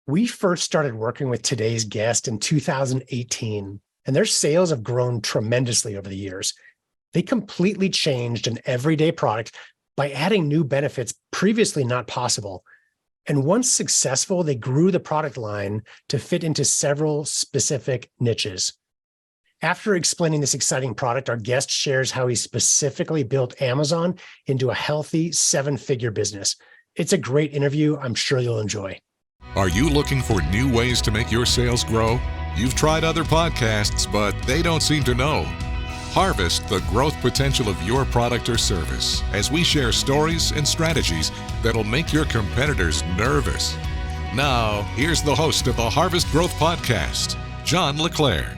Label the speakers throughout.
Speaker 1: We first started working with today's guest in 2018, and their sales have grown tremendously over the years. They completely changed an everyday product by adding new benefits previously not possible. And once successful, they grew the product line to fit into several specific niches. After explaining this exciting product, our guest shares how he specifically built Amazon into a healthy seven-figure business. It's a great interview. I'm sure you'll enjoy.
Speaker 2: Are you looking for new ways to make your sales grow? You've tried other podcasts, but they don't seem to know. Harvest the growth potential of your product or service as we share stories and strategies that'll make your competitors nervous. Now, here's the host of the Harvest Growth Podcast, John LeClaire.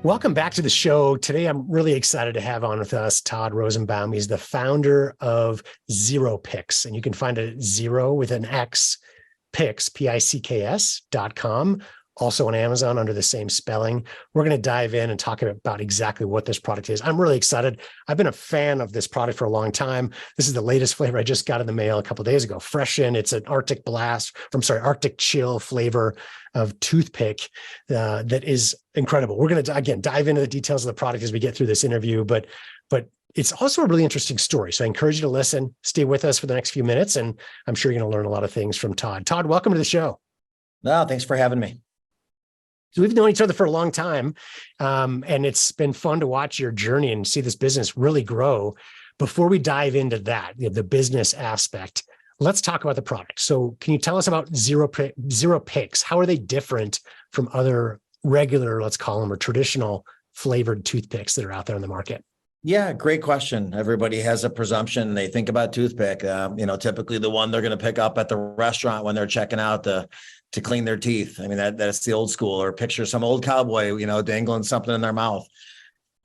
Speaker 1: Welcome back to the show. Today, I'm really excited to have on with us Todd Rosenbaum. He's the founder of Xero Picks, and you can find it at Xero with an X, Picks, Picks.com. Also on Amazon under the same spelling. We're going to dive in and talk about exactly what this product is. I'm really excited. I've been a fan of this product for a long time. This is the latest flavor I just got in the mail a couple of days ago. Fresh In. It's an Arctic Chill flavor of toothpick that is incredible. We're going to, again, dive into the details of the product as we get through this interview, but it's also a really interesting story. So I encourage you to listen, stay with us for the next few minutes, and I'm sure you're going to learn a lot of things from Todd. Todd, welcome to the show.
Speaker 3: No, thanks for having me.
Speaker 1: So we've known each other for a long time, and it's been fun to watch your journey and see this business really grow. Before we dive into that, the business aspect, let's talk about the product. So can you tell us about Xero Picks? How are they different from other regular, let's call them, or traditional flavored toothpicks that are out there in the market?
Speaker 3: Yeah, great question. Everybody has a presumption. They think about toothpick, typically the one they're going to pick up at the restaurant when they're checking out to clean their teeth. I mean, that's the old school, or picture some old cowboy, dangling something in their mouth.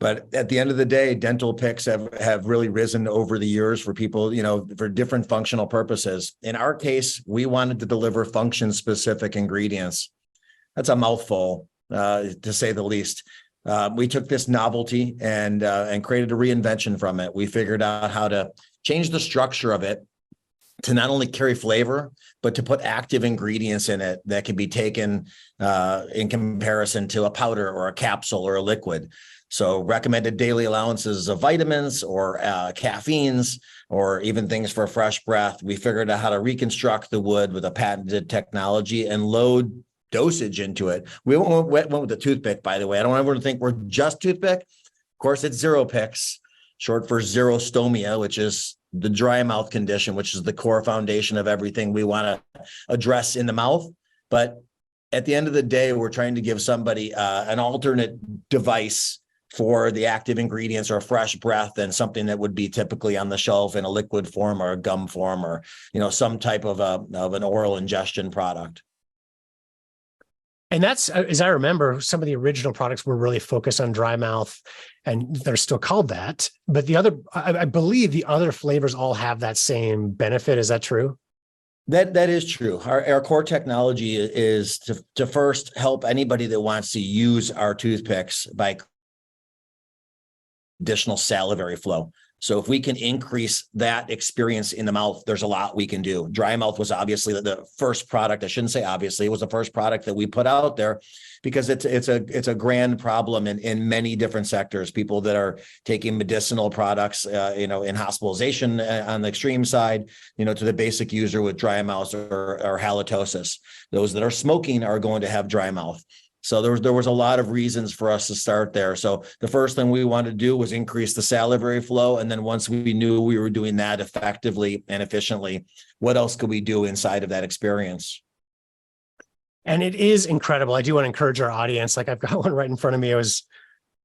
Speaker 3: But at the end of the day, dental picks have really risen over the years for people, for different functional purposes. In our case, we wanted to deliver function-specific ingredients. That's a mouthful, to say the least. We took this novelty and created a reinvention from it. We figured out how to change the structure of it to not only carry flavor, but to put active ingredients in it that can be taken in comparison to a powder or a capsule or a liquid. So recommended daily allowances of vitamins or caffeines, or even things for fresh breath. We figured out how to reconstruct the wood with a patented technology and load dosage into it. We went with the toothpick, by the way. I don't want everyone to think we're just toothpick. Of course, it's Xero Picks, short for xerostomia, which is the dry mouth condition, which is the core foundation of everything we want to address in the mouth. But at the end of the day, we're trying to give somebody an alternate device for the active ingredients or fresh breath than something that would be typically on the shelf in a liquid form or a gum form, or some type of an oral ingestion product.
Speaker 1: And that's, as I remember, some of the original products were really focused on dry mouth, and they're still called that. But I believe the other flavors all have that same benefit. Is that true?
Speaker 3: That is true. Our core technology is to first help anybody that wants to use our toothpicks by additional salivary flow. So if we can increase that experience in the mouth, there's a lot we can do. Dry mouth was obviously the first product. I shouldn't say obviously, it was the first product that we put out there because it's a grand problem in many different sectors. People that are taking medicinal products, in hospitalization on the extreme side, to the basic user with dry mouth or halitosis. Those that are smoking are going to have dry mouth. So there was a lot of reasons for us to start there. So the first thing we wanted to do was increase the salivary flow. And then once we knew we were doing that effectively and efficiently, what else could we do inside of that experience?
Speaker 1: And it is incredible. I do want to encourage our audience. Like, I've got one right in front of me. I was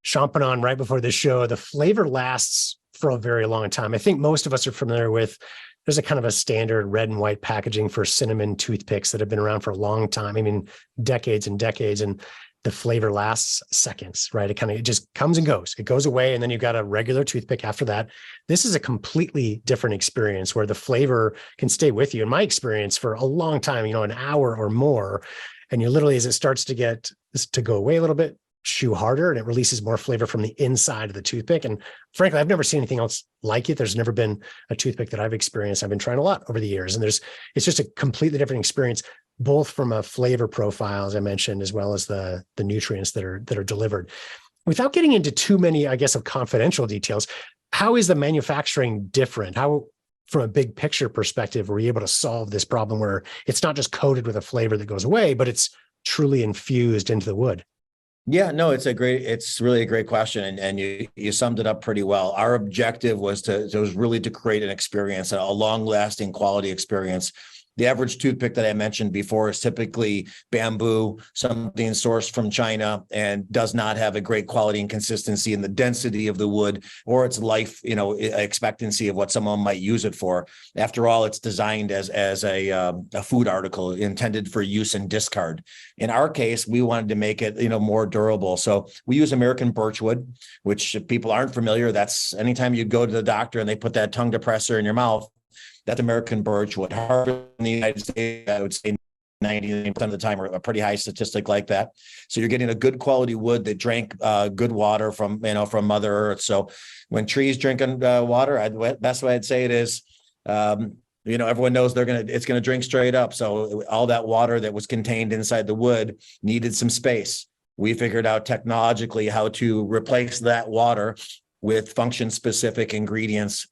Speaker 1: chomping on right before the show. The flavor lasts for a very long time. I think most of us are familiar with, there's a kind of a standard red and white packaging for cinnamon toothpicks that have been around for a long time. I mean, decades and decades, and the flavor lasts seconds, right? It just comes and goes. It goes away, and then you've got a regular toothpick after that. This is a completely different experience where the flavor can stay with you, in my experience, for a long time, an hour or more. And you literally, as it starts to go away a little bit, chew harder, and it releases more flavor from the inside of the toothpick. And frankly, I've never seen anything else like it. There's never been a toothpick that I've experienced. I've been trying a lot over the years, and it's just a completely different experience. both from a flavor profile, as I mentioned, as well as the nutrients that are delivered. Without getting into too many, I guess, of confidential details, how is the manufacturing different? How, from a big picture perspective, were you able to solve this problem where it's not just coated with a flavor that goes away, but it's truly infused into the wood?
Speaker 3: Yeah, no, it's really a great question. And you summed it up pretty well. Our objective was really to create an experience, a long lasting quality experience. The average toothpick that I mentioned before is typically bamboo, something sourced from China, and does not have a great quality and consistency in the density of the wood or its life, expectancy of what someone might use it for. After all, it's designed as a food article intended for use and discard. In our case, we wanted to make it, more durable. So we use American birchwood, which, if people aren't familiar, that's anytime you go to the doctor and they put that tongue depressor in your mouth, that's American birchwood. Harvest in the United States, I would say 99% of the time, or a pretty high statistic like that. So you're getting a good quality wood that drank good water from Mother Earth. So when trees drinking water, the best way I'd say it is, everyone knows it's gonna drink straight up. So all that water that was contained inside the wood needed some space. We figured out technologically how to replace that water with function-specific ingredients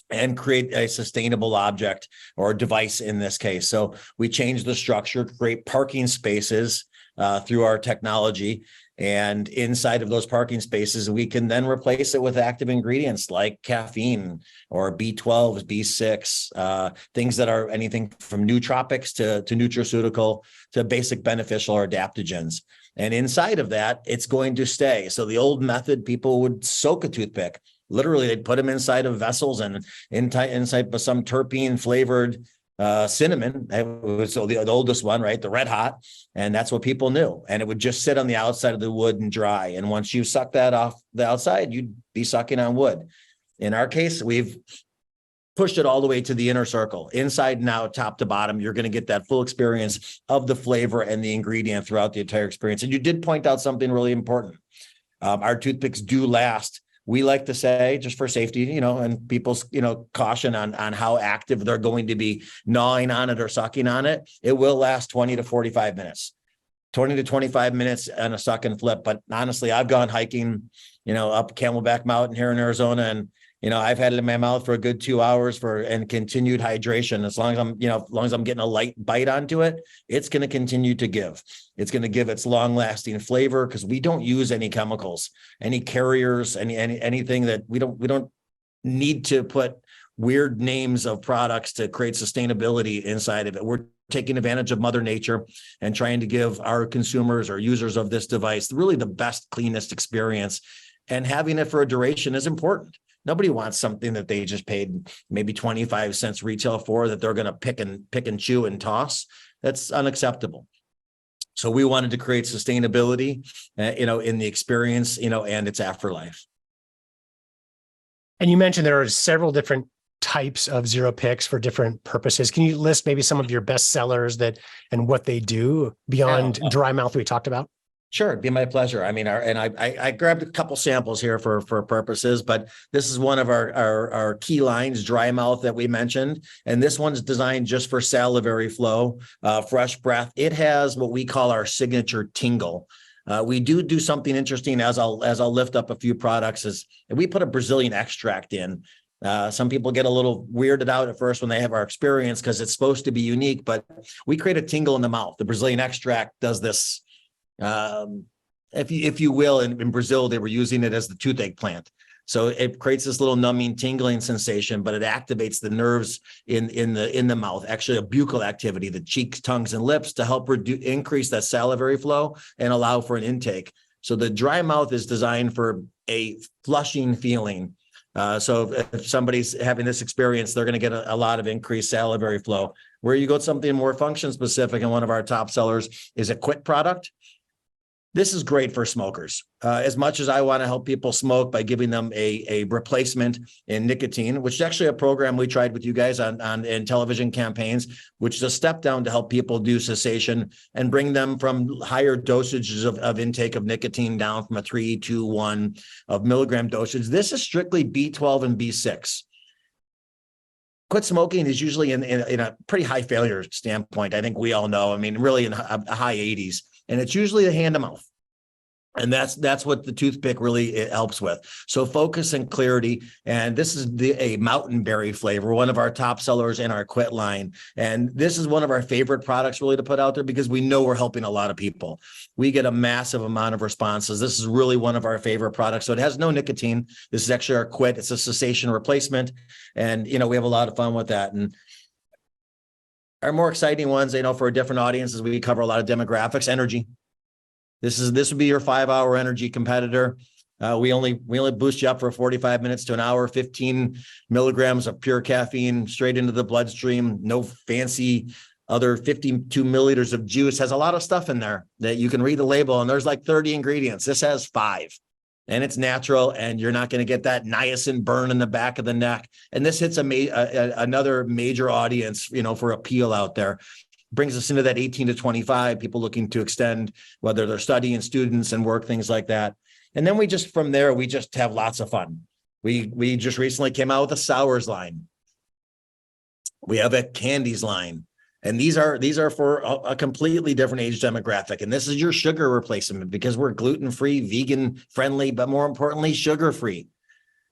Speaker 3: and create a sustainable object or device in this case. So we changed the structure, create parking spaces through our technology. And inside of those parking spaces, we can then replace it with active ingredients like caffeine or B12, B6, things that are anything from nootropics to nutraceutical to basic beneficial or adaptogens. And inside of that, it's going to stay. So the old method, people would soak a toothpick. Literally, they'd put them inside of vessels and inside of some terpene flavored cinnamon. So the oldest one, right? The red hot. And that's what people knew. And it would just sit on the outside of the wood and dry. And once you suck that off the outside, you'd be sucking on wood. In our case, we've pushed it all the way to the inner circle, inside and out, top to bottom. You're going to get that full experience of the flavor and the ingredient throughout the entire experience. And you did point out something really important. Our toothpicks do last. We like to say, just for safety, and people's, caution on how active they're going to be gnawing on it or sucking on it, it will last 20 to 45 minutes. 20 to 25 minutes on a suck and flip. But honestly, I've gone hiking, up Camelback Mountain here in Arizona, and I've had it in my mouth for a good 2 hours and continued hydration. As long as I'm getting a light bite onto it, it's going to continue to give. It's going to give its long lasting flavor because we don't use any chemicals, any carriers, anything that we don't need to put weird names of products to create sustainability inside of it. We're taking advantage of Mother Nature and trying to give our consumers or users of this device really the best, cleanest experience. And having it for a duration is important. Nobody wants something that they just paid maybe 25 cents retail for that they're going to pick and chew and toss. That's unacceptable. So we wanted to create sustainability, in the experience, and its afterlife.
Speaker 1: And you mentioned there are several different types of Xero picks for different purposes. Can you list maybe some of your best sellers and what they do beyond dry mouth we talked about?
Speaker 3: Sure, it'd be my pleasure. I mean, I grabbed a couple samples here for purposes, but this is one of our key lines, dry mouth, that we mentioned, and this one's designed just for salivary flow, fresh breath. It has what we call our signature tingle. We do something interesting as I'll lift up a few products. Is we put a Brazilian extract in. Some people get a little weirded out at first when they have our experience because it's supposed to be unique, but we create a tingle in the mouth. The Brazilian extract does this. If you will, in Brazil, they were using it as the toothache plant. So it creates this little numbing, tingling sensation, but it activates the nerves in the mouth, actually a buccal activity, the cheeks, tongues, and lips, to help increase that salivary flow and allow for an intake. So the dry mouth is designed for a flushing feeling. So if somebody's having this experience, they're going to get a lot of increased salivary flow. Where you go something more function specific, and one of our top sellers is a Quit product. This is great for smokers. As much as I want to help people smoke by giving them a replacement in nicotine, which is actually a program we tried with you guys in television campaigns, which is a step down to help people do cessation and bring them from higher dosages of intake of nicotine down from a 3 to 1 of milligram dosage. This is strictly B12 and B6. quit smoking is usually in a pretty high failure standpoint. I think we all know, I mean, really in a high 80s, and it's usually the hand to mouth. And that's what the toothpick really helps with. So focus and clarity. And this is a mountain berry flavor, one of our top sellers in our quit line. And this is one of our favorite products really to put out there because we know we're helping a lot of people. We get a massive amount of responses. This is really one of our favorite products. So it has no nicotine. This is actually our quit. It's a cessation replacement. And, we have a lot of fun with that. And our more exciting ones, for different audiences, we cover a lot of demographics, energy. This would be your 5-hour energy competitor. We only boost you up for 45 minutes to an hour, 15 milligrams of pure caffeine straight into the bloodstream. No fancy other 52 milliliters of juice. Has a lot of stuff in there that you can read the label, and there's like 30 ingredients. This has 5, and it's natural, and you're not going to get that niacin burn in the back of the neck. And this hits another major audience, for appeal out there. Brings us into that 18 to 25, people looking to extend, whether they're studying, students and work, things like that. And then from there, we just have lots of fun. We just recently came out with a sours line. We have a candies line. And these are for a completely different age demographic. And this is your sugar replacement because we're gluten-free, vegan friendly, but more importantly, sugar-free.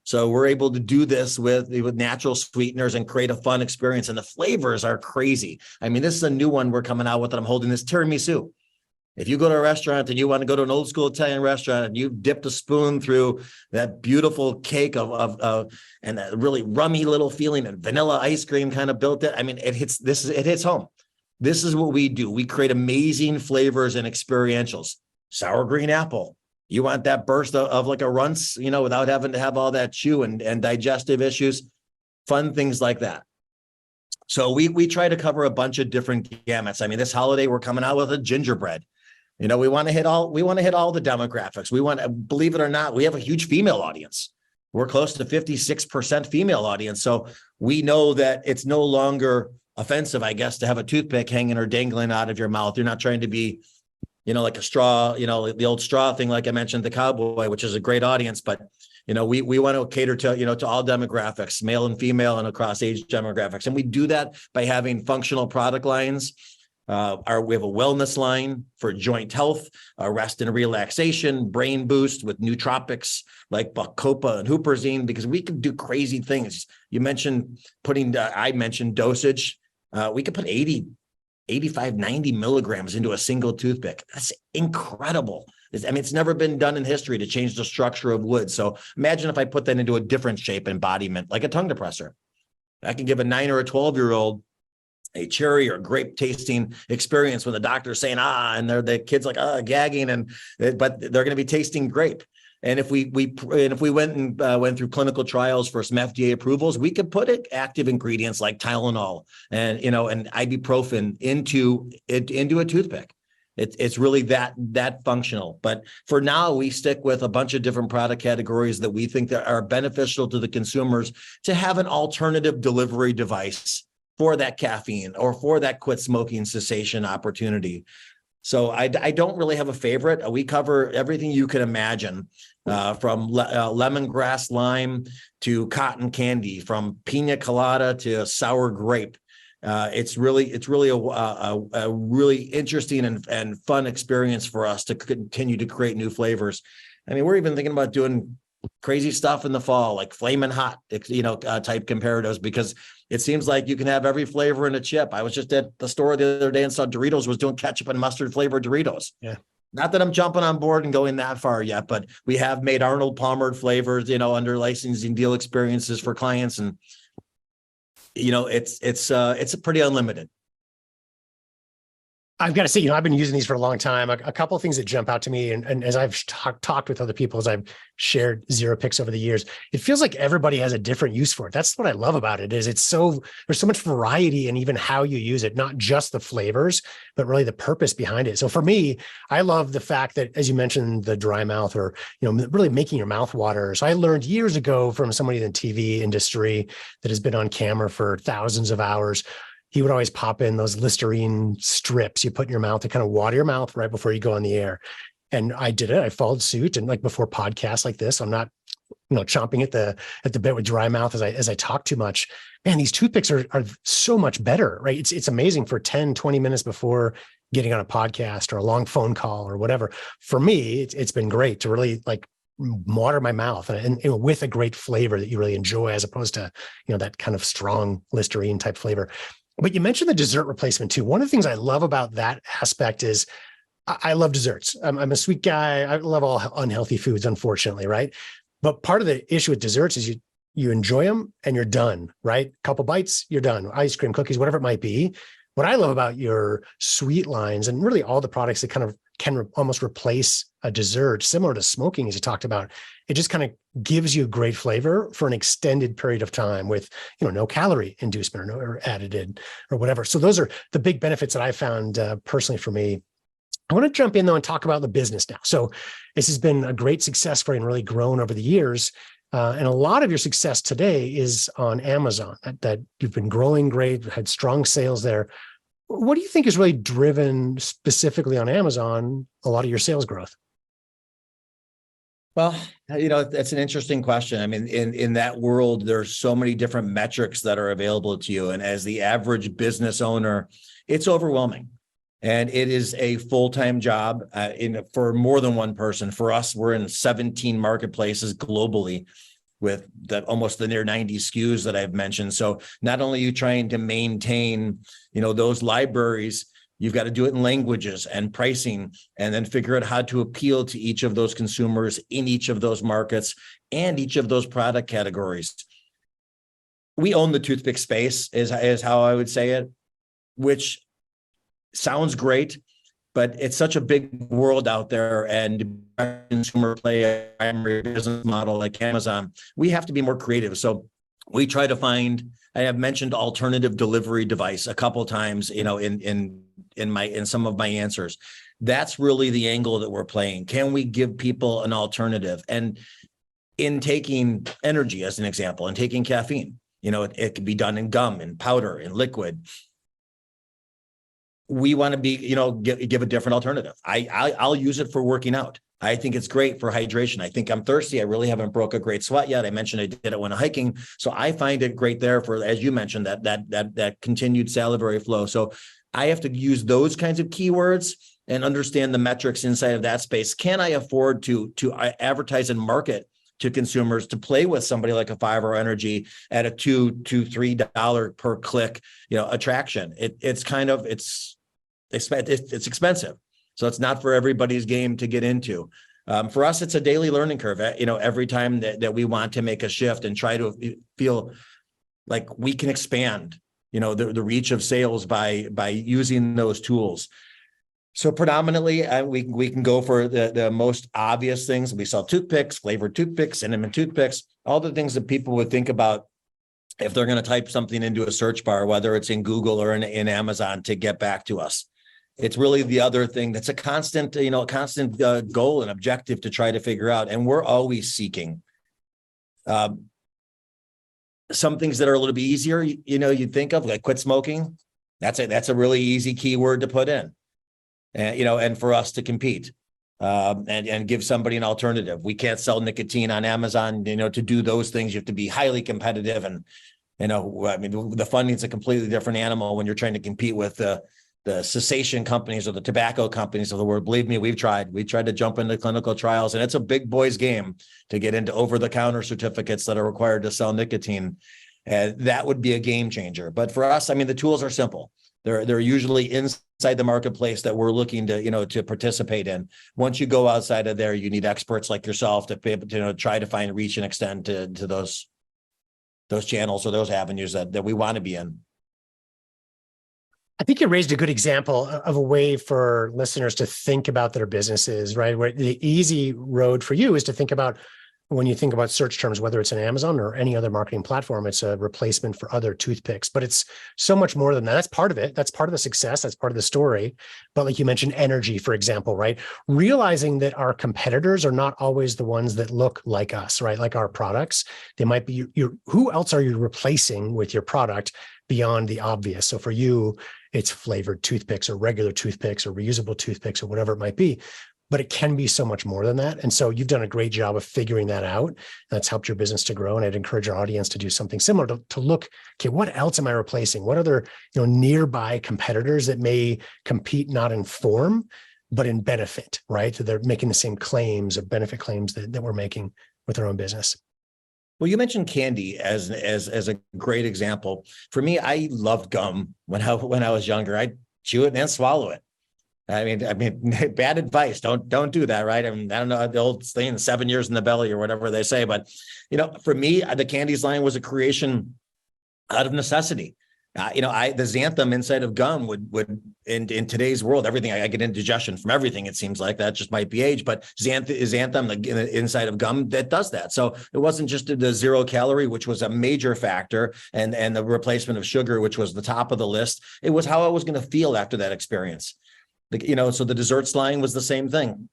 Speaker 3: So we're able to do this with natural sweeteners and create a fun experience. And the flavors are crazy. I mean, this is a new one we're coming out with that I'm holding, this tiramisu. If you go to a restaurant and you want to go to an old school Italian restaurant and you've dipped a spoon through that beautiful cake of and that really rummy little feeling and vanilla ice cream kind of built it. I mean, it hits home. This is what we do. We create amazing flavors and experientials. Sour green apple. You want that burst of like a runce, without having to have all that chew and digestive issues, fun things like that. So we try to cover a bunch of different gamuts. I mean, this holiday, we're coming out with a gingerbread. We want to hit all the demographics. Believe it or not, we have a huge female audience. We're close to 56% female audience. So we know that it's no longer offensive, I guess, to have a toothpick hanging or dangling out of your mouth. You're not trying to be like a straw, the old straw thing, like I mentioned, the cowboy, which is a great audience, but, we want to cater to, to all demographics, male and female and across age demographics. And we do that by having functional product lines. We have a wellness line for joint health, rest and relaxation, brain boost with nootropics like Bacopa and Huperzine, because we can do crazy things. You mentioned I mentioned dosage. We could put 80, 85, 90 milligrams into a single toothpick. That's incredible. It's never been done in history to change the structure of wood. So imagine if I put that into a different shape embodiment, like a tongue depressor. I can give a 9 or a 12-year-old a cherry or grape tasting experience when the doctor's saying, and the kid's like, gagging, but they're going to be tasting grape. And if we went through clinical trials for some FDA approvals, we could put active ingredients like Tylenol and ibuprofen into a toothpick. It's really that functional. But for now, we stick with a bunch of different product categories that we think that are beneficial to the consumers to have an alternative delivery device for that caffeine or for that quit smoking cessation opportunity. So I don't really have a favorite. We cover everything you can imagine, from lemongrass lime to cotton candy, from pina colada to sour grape. It's really a really interesting and fun experience for us to continue to create new flavors. I mean, we're even thinking about doing crazy stuff in the fall, like flaming hot, type comparatives, because it seems like you can have every flavor in a chip. I was just at the store the other day and saw Doritos was doing ketchup and mustard flavored Doritos. Yeah. Not that I'm jumping on board and going that far yet, but we have made Arnold Palmer flavors, under licensing deal experiences for clients. And, it's pretty unlimited.
Speaker 1: I've got to say, I've been using these for a long time. A couple of things that jump out to me, and as I've talked with other people, as I've shared Xero picks over the years, it feels like everybody has a different use for it. That's what I love about it. Is there's so much variety in even how you use it, not just the flavors, but really the purpose behind it. So for me, I love the fact that, as you mentioned, the dry mouth, or really making your mouth water. So I learned years ago from somebody in the TV industry that has been on camera for thousands of hours. He would always pop in those Listerine strips you put in your mouth to kind of water your mouth right before you go on the air. And I did it. I followed suit. And like before podcasts like this, I'm not chomping at the bit with dry mouth as I talk too much. Man, these toothpicks are so much better, right? It's amazing for 10, 20 minutes before getting on a podcast or a long phone call or whatever. For me, it's been great to really like water my mouth and with a great flavor that you really enjoy, as opposed to, that kind of strong Listerine type flavor. But you mentioned the dessert replacement too. One of the things I love about that aspect is I love desserts. I'm a sweet guy. I love all unhealthy foods, unfortunately, right? But part of the issue with desserts is you enjoy them and you're done, right? Couple bites, you're done. Ice cream, cookies, whatever it might be. What I love about your sweet lines and really all the products that kind of can almost replace a dessert, similar to smoking, as you talked about, it just kind of gives you great flavor for an extended period of time with, no calorie inducement or added or whatever. So those are the big benefits that I found personally for me. I want to jump in though and talk about the business now. So this has been a great success for you and really grown over the years. And a lot of your success today is on Amazon, that you've been growing great, had strong sales there. What do you think is really driven specifically on Amazon a lot of your sales growth?
Speaker 3: Well, that's an interesting question. I mean, in that world, there's so many different metrics that are available to you. And as the average business owner, it's overwhelming. And it is a full-time job for more than one person. For us, we're in 17 marketplaces globally with almost the near 90 SKUs that I've mentioned. So not only are you trying to maintain, those libraries, you've got to do it in languages and pricing, and then figure out how to appeal to each of those consumers in each of those markets and each of those product categories. We own the toothpick space is how I would say it, which sounds great, but it's such a big world out there, and consumer play a primary business model like Amazon. We have to be more creative. So we try to find, I have mentioned alternative delivery device a couple of times, in some of my answers. That's really the angle that we're playing. Can we give people an alternative? And in taking energy as an example, and taking caffeine, it can be done in gum, in powder, in liquid. We want to be, give a different alternative. I'll use it for working out. I think it's great for hydration. I think I'm thirsty. I really haven't broke a great sweat yet. I mentioned I did it when hiking. So I find it great there for, as you mentioned, that continued salivary flow. So I have to use those kinds of keywords and understand the metrics inside of that space. Can I afford to advertise and market to consumers to play with somebody like a 5-Hour Energy at a $2 to $3 per click, attraction? It's expensive. So it's not for everybody's game to get into. For us, it's a daily learning curve. Every time that we want to make a shift and try to feel like we can expand, the reach of sales by using those tools. So predominantly, we can go for the most obvious things. We sell toothpicks, flavored toothpicks, cinnamon toothpicks, all the things that people would think about if they're going to type something into a search bar, whether it's in Google or in Amazon, to get back to us. It's really the other thing that's a constant goal and objective to try to figure out. And we're always seeking some things that are a little bit easier. You'd think of, like quit smoking. That's a really easy keyword to put in, and for us to compete and give somebody an alternative. We can't sell nicotine on Amazon. To do those things, you have to be highly competitive. And, the funding's a completely different animal when you're trying to compete with the cessation companies or the tobacco companies of the world. Believe me, we tried to jump into clinical trials, and it's a big boys game to get into over-the-counter certificates that are required to sell nicotine. That would be a game changer. But for us, the tools are simple. They're usually inside the marketplace that we're looking to participate in. Once you go outside of there, you need experts like yourself to be able to try to find, reach, and extend to those channels or those avenues that we want to be in.
Speaker 1: I think you raised a good example of a way for listeners to think about their businesses, right? Where the easy road for you is to think about, when you think about search terms, whether it's an Amazon or any other marketing platform, it's a replacement for other toothpicks, but it's so much more than that. That's part of it. That's part of the success. That's part of the story. But like you mentioned, energy, for example, right? Realizing that our competitors are not always the ones that look like us, right? Like our products, they might be, who else are you replacing with your product beyond the obvious? So for you, it's flavored toothpicks or regular toothpicks or reusable toothpicks or whatever it might be. but it can be so much more than that. And so you've done a great job of figuring that out. That's helped your business to grow. And I'd encourage our audience to do something similar to look, okay, what else am I replacing? What other, nearby competitors that may compete not in form, but in benefit, right? So they're making the same claims or benefit claims that we're making with our own business.
Speaker 3: Well, you mentioned candy as a great example. For me, I loved gum when I was younger. I'd chew it and swallow it. I mean, bad advice. Don't do that, right? I mean, I don't know the old saying, 7 years in the belly or whatever they say, but for me, the candies line was a creation out of necessity. The xanthan inside of gum would in today's world, everything I get indigestion from everything. It seems like that just might be age, but xanthan inside of gum that does that. So it wasn't just the 0 calorie, which was a major factor, and the replacement of sugar, which was the top of the list. It was how I was going to feel after that experience. So the desserts line was the same thing.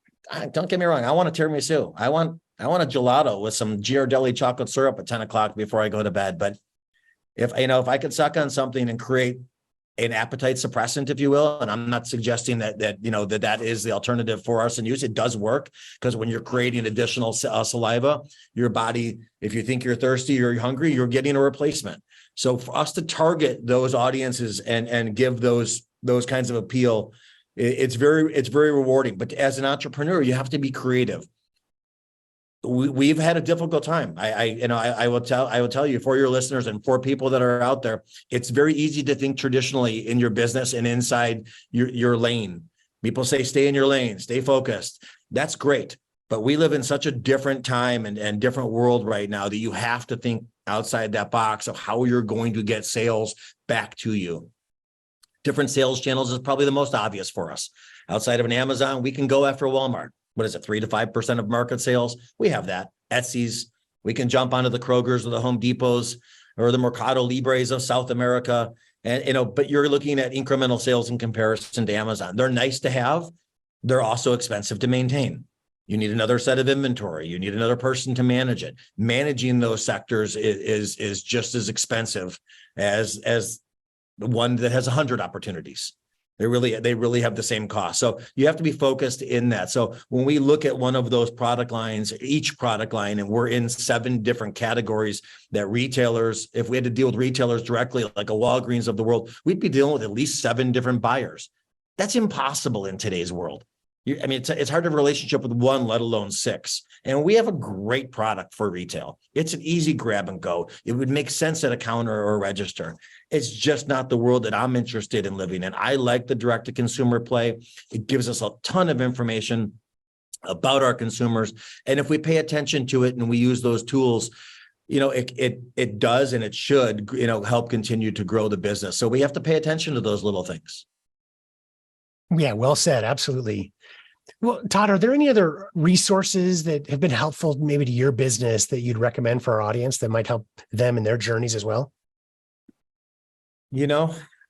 Speaker 3: Don't get me wrong. I want a tiramisu. I want a gelato with some Ghirardelli chocolate syrup at 10 o'clock before I go to bed. But if I could suck on something and create an appetite suppressant, if you will, and I'm not suggesting that is the alternative for us in use. It does work because when you're creating additional saliva, your body, if you think you're thirsty or you're hungry, you're getting a replacement. So for us to target those audiences and give those kinds of appeal, it's very rewarding. But as an entrepreneur, you have to be creative. We've had a difficult time. I will tell you, for your listeners and for people that are out there, it's very easy to think traditionally in your business and inside your lane. People say, stay in your lane, stay focused. That's great. But we live in such a different time and different world right now that you have to think outside that box of how you're going to get sales back to you. Different sales channels is probably the most obvious for us. Outside of an Amazon, we can go after Walmart. What is it, 3 to 5% of market sales? We have that. Etsy's. We can jump onto the Krogers or the Home Depots or the Mercado Libres of South America. And, but you're looking at incremental sales in comparison to Amazon. They're nice to have. They're also expensive to maintain. You need another set of inventory. You need another person to manage it. Managing those sectors is just as expensive as the one that has 100 opportunities. They really have the same cost. So you have to be focused in that. So when we look at one of those product lines, each product line, and we're in 7 different categories that retailers, if we had to deal with retailers directly, like a Walgreens of the world, we'd be dealing with at least 7 different buyers. That's impossible in today's world. It's hard to have a relationship with 1, let alone 6. And we have a great product for retail. It's an easy grab and go. It would make sense at a counter or a register. It's just not the world that I'm interested in living in. I like the direct-to-consumer play. It gives us a ton of information about our consumers. And if we pay attention to it and we use those tools, it does and it should, help continue to grow the business. So we have to pay attention to those little things.
Speaker 1: Yeah, well said. Absolutely. Well, Todd, are there any other resources that have been helpful maybe to your business that you'd recommend for our audience that might help them in their journeys as well?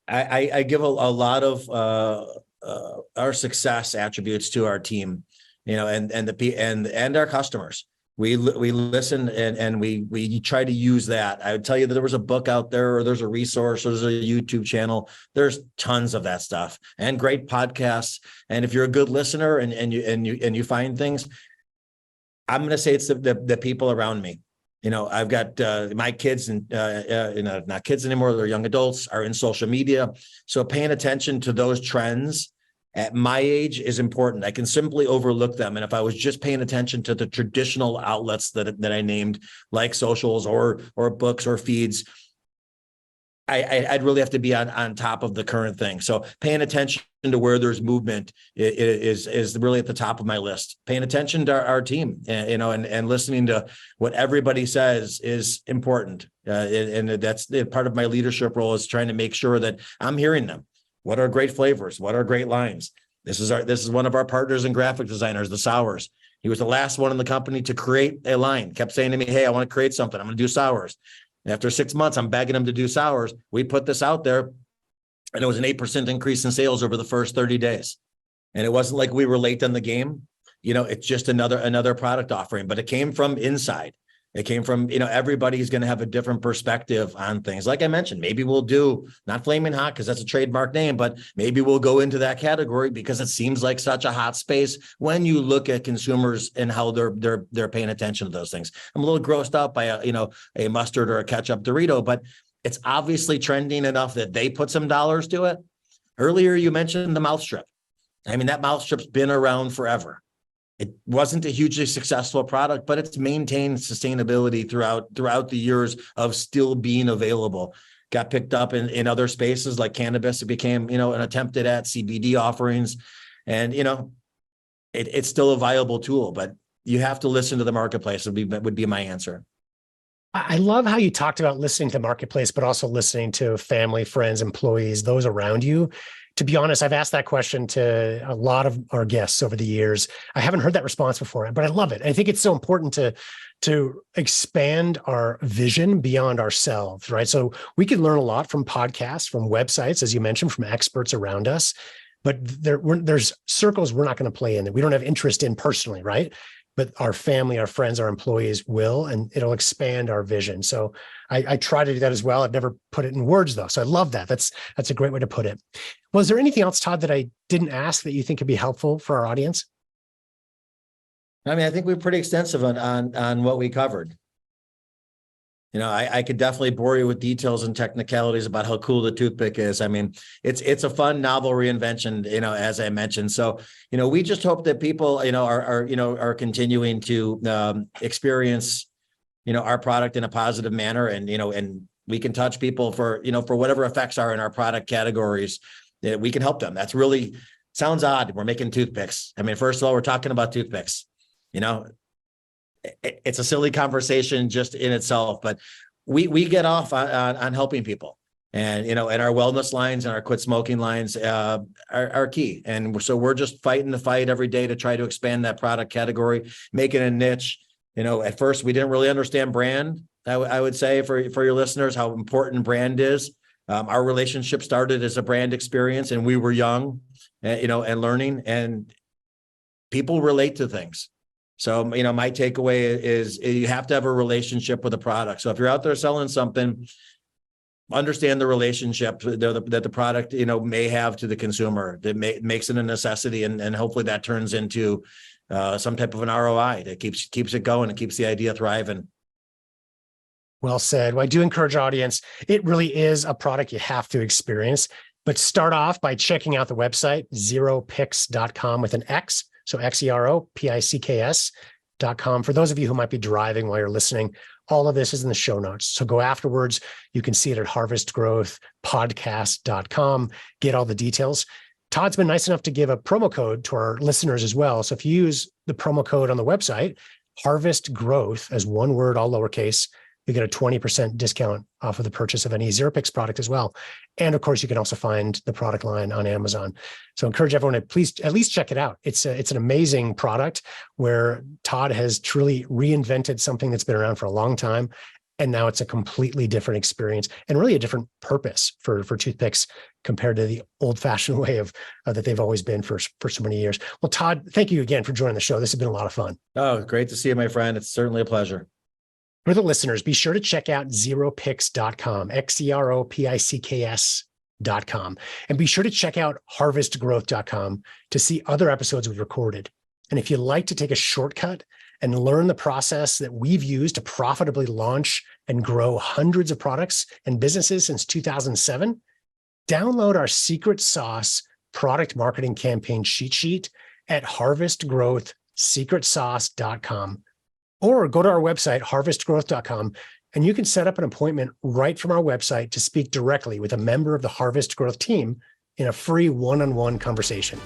Speaker 3: I give a lot of our success attributes to our team, and our customers. We listen and we try to use that. I would tell you that there was a book out there, or there's a resource, or there's a YouTube channel. There's tons of that stuff and great podcasts. And if you're a good listener and you find things, I'm going to say it's the people around me. I've got my kids and not kids anymore. They're young adults, are in social media. So paying attention to those trends at my age is important. I can simply overlook them. And if I was just paying attention to the traditional outlets that I named, like socials or books or feeds, I'd really have to be on top of the current thing. So paying attention to where there's movement is really at the top of my list. Paying attention to our team, and listening to what everybody says is important. And that's part of my leadership role, is trying to make sure that I'm hearing them. What are great flavors? What are great lines? This is one of our partners and graphic designers, the Sours. He was the last one in the company to create a line. Kept saying to me, "Hey, I want to create something. I'm going to do sours." After 6 months, I'm begging him to do sours. We put this out there, and it was an 8% increase in sales over the first 30 days. And it wasn't like we were late on the game. It's just another product offering, but it came from inside. It came from, everybody's going to have a different perspective on things. Like I mentioned, maybe we'll do not Flaming Hot because that's a trademark name, but maybe we'll go into that category because it seems like such a hot space when you look at consumers and how they're paying attention to those things. I'm a little grossed out by a mustard or a ketchup Dorito, but it's obviously trending enough that they put some dollars to it. Earlier, you mentioned the mouth strip. I mean, that mouth strip's been around forever. It wasn't a hugely successful product, but it's maintained sustainability throughout the years of still being available. Got picked up in other spaces like cannabis. It became, an attempted at CBD offerings. And, it's still a viable tool, but you have to listen to the marketplace would be my answer.
Speaker 1: I love how you talked about listening to the marketplace, but also listening to family, friends, employees, those around you. To be honest, I've asked that question to a lot of our guests over the years. I haven't heard that response before, but I love it. I think it's so important to expand our vision beyond ourselves, right? So we can learn a lot from podcasts, from websites, as you mentioned, from experts around us, but there's circles we're not going to play in that we don't have interest in personally, right? But our family, our friends, our employees will, and it'll expand our vision. So I try to do that as well. I've never put it in words though. So I love that. That's a great way to put it. Well, is there anything else, Todd, that I didn't ask that you think could be helpful for our audience?
Speaker 3: I mean, I think we're pretty extensive on what we covered. I could definitely bore you with details and technicalities about how cool the toothpick is. I mean, it's a fun, novel reinvention, as I mentioned. So, we just hope that people, are continuing to experience, our product in a positive manner, and we can touch people for whatever effects are in our product categories, that we can help them. That's really sounds odd. We're making toothpicks. I mean, first of all, we're talking about toothpicks, It's a silly conversation just in itself, but we get off on helping people, and and our wellness lines and our quit smoking lines are key. And so we're just fighting the fight every day to try to expand that product category, make it a niche. At first we didn't really understand brand. I would say for your listeners, how important brand is. Our relationship started as a brand experience, and we were young, and learning, and people relate to things. So, my takeaway is you have to have a relationship with a product. So if you're out there selling something, understand the relationship that the product, may have to the consumer that makes it a necessity. And hopefully that turns into some type of an ROI that keeps it going and keeps the idea thriving.
Speaker 1: Well said. Well, I do encourage our audience. It really is a product you have to experience, but start off by checking out the website, xeropicks.com with an X. So XEROPICKS.com. For those of you who might be driving while you're listening, all of this is in the show notes. So go afterwards. You can see it at harvestgrowthpodcast.com. Get all the details. Todd's been nice enough to give a promo code to our listeners as well. So if you use the promo code on the website, Harvest Growth as one word, all lowercase, you get a 20% discount off of the purchase of any XeroPicks product as well. And of course, you can also find the product line on Amazon. So I encourage everyone to please at least check it out. It's an amazing product where Todd has truly reinvented something that's been around for a long time. And now it's a completely different experience and really a different purpose for toothpicks compared to the old-fashioned way of that they've always been for so many years. Well, Todd, thank you again for joining the show. This has been a lot of fun.
Speaker 3: Oh, great to see you, my friend. It's certainly a pleasure.
Speaker 1: For the listeners, be sure to check out xeropicks.com, XEROPICKS.com, and be sure to check out harvestgrowth.com to see other episodes we've recorded. And if you'd like to take a shortcut and learn the process that we've used to profitably launch and grow hundreds of products and businesses since 2007, download our secret sauce product marketing campaign cheat sheet at harvestgrowthsecretsauce.com. Or go to our website, harvestgrowth.com, and you can set up an appointment right from our website to speak directly with a member of the Harvest Growth team in a free one-on-one conversation.